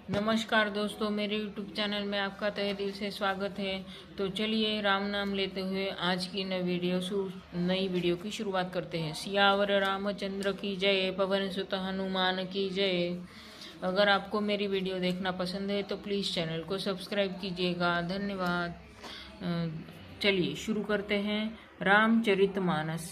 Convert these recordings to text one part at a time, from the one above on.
नमस्कार दोस्तों, मेरे YouTube चैनल में आपका तहे दिल से स्वागत है। तो चलिए राम नाम लेते हुए आज की नई वीडियो की शुरुआत करते हैं। सियावर रामचंद्र की जय, पवन सुत हनुमान की जय। अगर आपको मेरी वीडियो देखना पसंद है तो प्लीज़ चैनल को सब्सक्राइब कीजिएगा। धन्यवाद। चलिए शुरू करते हैं रामचरितमानस।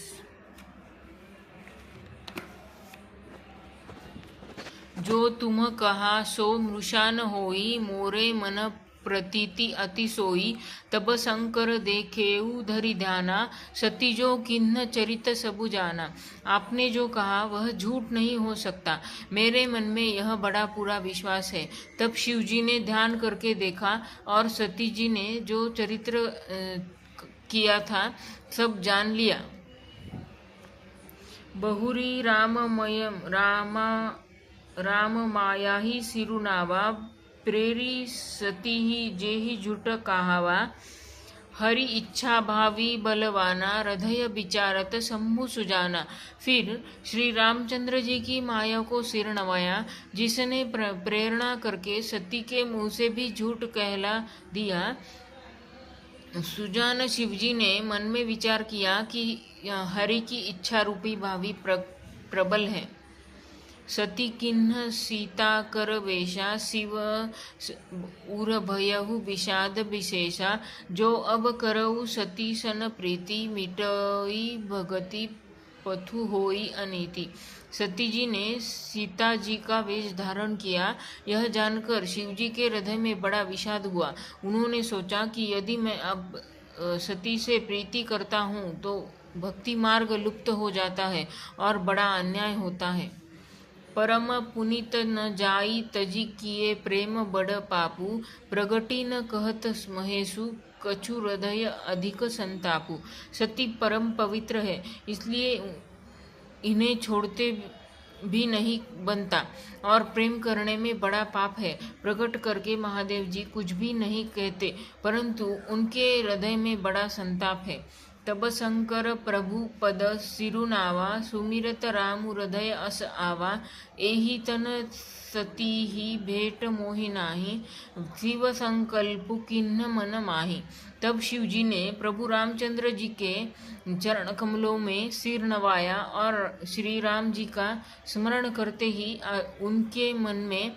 जो तुम कहा सो मृषा न होई, मोरे मन प्रतीति अति सोई। तब शंकर देखेऊ धरि ध्याना, सती जो किन्ह चरित सबु जाना। आपने जो कहा वह झूठ नहीं हो सकता, मेरे मन में यह बड़ा पूरा विश्वास है। तब शिव जी ने ध्यान करके देखा और सती जी ने जो चरित्र किया था सब जान लिया। बहुरी राम माया ही सिरुनावा, प्रेरी सती ही जेहि झूठ कहावा। हरि इच्छा भावी बलवाना, हृदय विचारत शंभु सुजाना। फिर श्री रामचंद्र जी की माया को सिर नवाया, जिसने प्रेरणा करके सती के मुंह से भी झूठ कहला दिया। सुजान शिवजी ने मन में विचार किया कि हरि की इच्छा रूपी भावी प्रबल है। सती किन्ह सीता कर वेशा, शिव उर भयहु विषाद विशेषा। जो अब करऊ सती सन प्रीति, मिटई भगति पथु होई अनीति। सती जी ने सीता जी का वेश धारण किया। यह जानकर शिवजी के हृदय में बड़ा विषाद हुआ। उन्होंने सोचा कि यदि मैं अब सती से प्रीति करता हूँ तो भक्ति मार्ग लुप्त हो जाता है और बड़ा अन्याय होता है। परम पुनित न जाई तजी किए, प्रेम बड़ पापू। प्रगति न कहत महेशु, कछु हृदय अधिक संतापू। सती परम पवित्र है, इसलिए इन्हें छोड़ते भी नहीं बनता और प्रेम करने में बड़ा पाप है। प्रकट करके महादेव जी कुछ भी नहीं कहते, परंतु उनके हृदय में बड़ा संताप है। तब शंकर प्रभु पद सिरुनावा, सुमिरत राम हृदय अस आवा। एहि तन सती ही भेंट मोहि नाही, शिव संकल्प किन्ह मन माही। तब शिव जी ने प्रभु रामचंद्र जी के चरण कमलों में सिर नवाया और श्री राम जी का स्मरण करते ही उनके मन में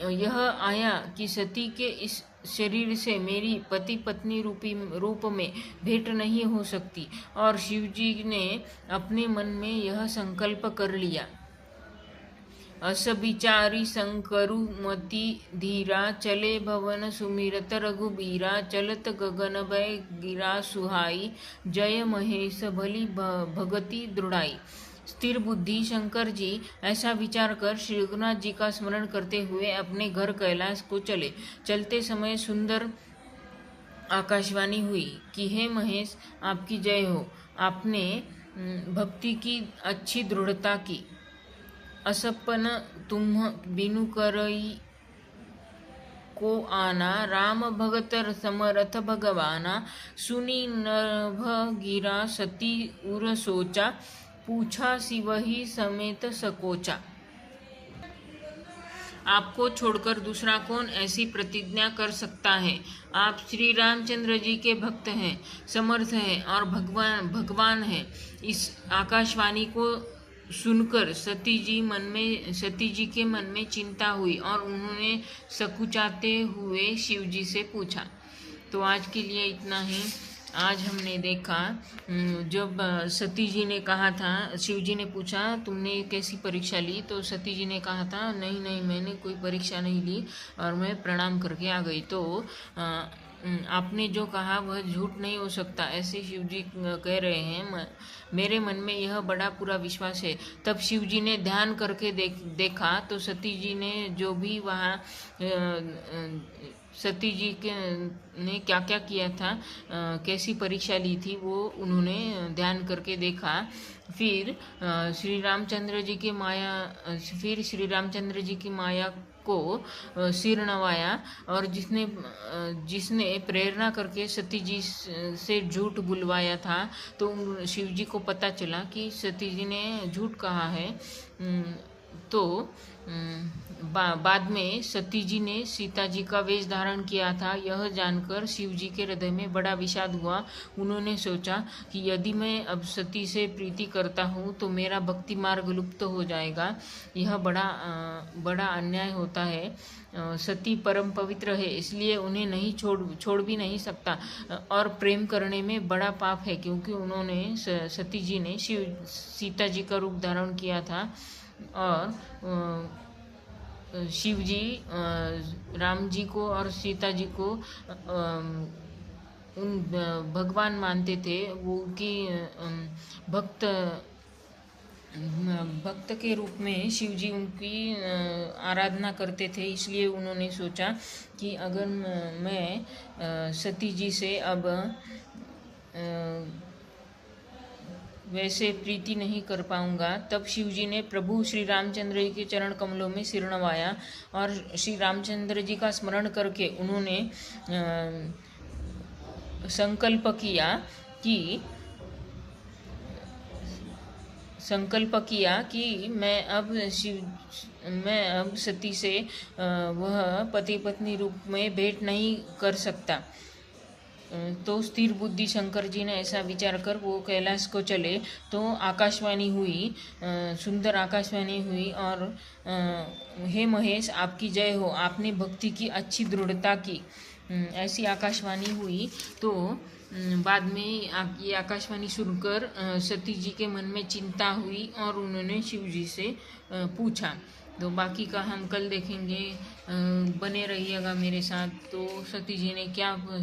यह आया कि सती के इस शरीर से मेरी पति पत्नी रूप में भेंट नहीं हो सकती। और शिव जी ने अपने मन में यह संकल्प कर लिया। अस विचारी शंकरु मति धीरा, चले भवन सुमिरत रघुबीरा। चलत गगन भय गिरा सुहाई, जय महेश भली भगति दृढ़ाई। स्थिर बुद्धि शंकर जी ऐसा विचार कर श्री रघुनाथ जी का स्मरण करते हुए अपने घर कैलाश को चले। चलते समय सुंदर आकाशवाणी हुई कि हे महेश, आपकी जय हो। आपने भक्ति की अच्छी दृढ़ता की। असपन तुम बिनु करई को आना, राम भगत समरथ भगवाना। सुनी नभ गिरा सती उर सोचा, पूछा शिवहि समेत सकोचा। आपको छोड़कर दूसरा कौन ऐसी प्रतिज्ञा कर सकता है। आप श्री रामचंद्र जी के भक्त हैं, समर्थ हैं और भगवान हैं। इस आकाशवाणी को सुनकर सती जी के मन में चिंता हुई और उन्होंने सकुचाते हुए शिव जी से पूछा। तो आज के लिए इतना ही। आज हमने देखा जब सती जी ने कहा था, शिव जी ने पूछा तुमने कैसी परीक्षा ली, तो सती जी ने कहा था नहीं नहीं, मैंने कोई परीक्षा नहीं ली और मैं प्रणाम करके आ गई। तो आपने जो कहा वह झूठ नहीं हो सकता, ऐसे शिव जी कह रहे हैं। मेरे मन में यह बड़ा पूरा विश्वास है। तब शिव जी ने ध्यान करके देखा तो सती जी ने जो भी वहाँ सती जी के ने क्या क्या किया था, कैसी परीक्षा ली थी, वो उन्होंने ध्यान करके देखा। फिर श्री रामचंद्र जी की माया को सिर नवाया और जिसने प्रेरणा करके सती जी से झूठ बुलवाया था, तो शिव जी को पता चला कि सती जी ने झूठ कहा है। तो बाद में सती जी ने सीता जी का वेश धारण किया था। यह जानकर शिव जी के हृदय में बड़ा विषाद हुआ। उन्होंने सोचा कि यदि मैं अब सती से प्रीति करता हूँ तो मेरा भक्ति मार्ग लुप्त हो जाएगा। यह बड़ा अन्याय होता है। सती परम पवित्र है, इसलिए उन्हें नहीं छोड़ भी नहीं सकता। और प्रेम करने में बड़ा पाप है, क्योंकि उन्होंने सती जी ने सीता जी का रूप धारण किया था। और शिव जी राम जी को और सीता जी को उन भगवान मानते थे। वो कि भक्त के रूप में शिव जी उनकी आराधना करते थे। इसलिए उन्होंने सोचा कि अगर मैं सती जी से अब वैसे प्रीति नहीं कर पाऊंगा, तब शिव जी ने प्रभु श्री रामचंद्र जी के चरण कमलों में सिर नवाया और श्री रामचंद्र जी का स्मरण करके उन्होंने संकल्प किया कि मैं अब सती से वह पति पत्नी रूप में भेंट नहीं कर सकता। तो स्थिर बुद्धि शंकर जी ने ऐसा विचार कर वो कैलाश को चले। तो आकाशवाणी हुई, सुंदर आकाशवाणी हुई और हे महेश, आपकी जय हो, आपने भक्ति की अच्छी दृढ़ता की, ऐसी आकाशवाणी हुई। तो बाद में ये आकाशवाणी सुनकर सती जी के मन में चिंता हुई और उन्होंने शिव जी से पूछा। तो बाकी का हम कल देखेंगे। बने रहिएगा मेरे साथ। तो सती जी ने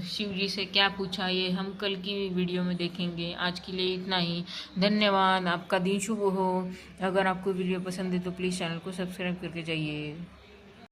शिव जी से क्या पूछा, ये हम कल की वीडियो में देखेंगे। आज के लिए इतना ही। धन्यवाद। आपका दिन शुभ हो। अगर आपको वीडियो पसंद है तो प्लीज़ चैनल को सब्सक्राइब करके जाइए।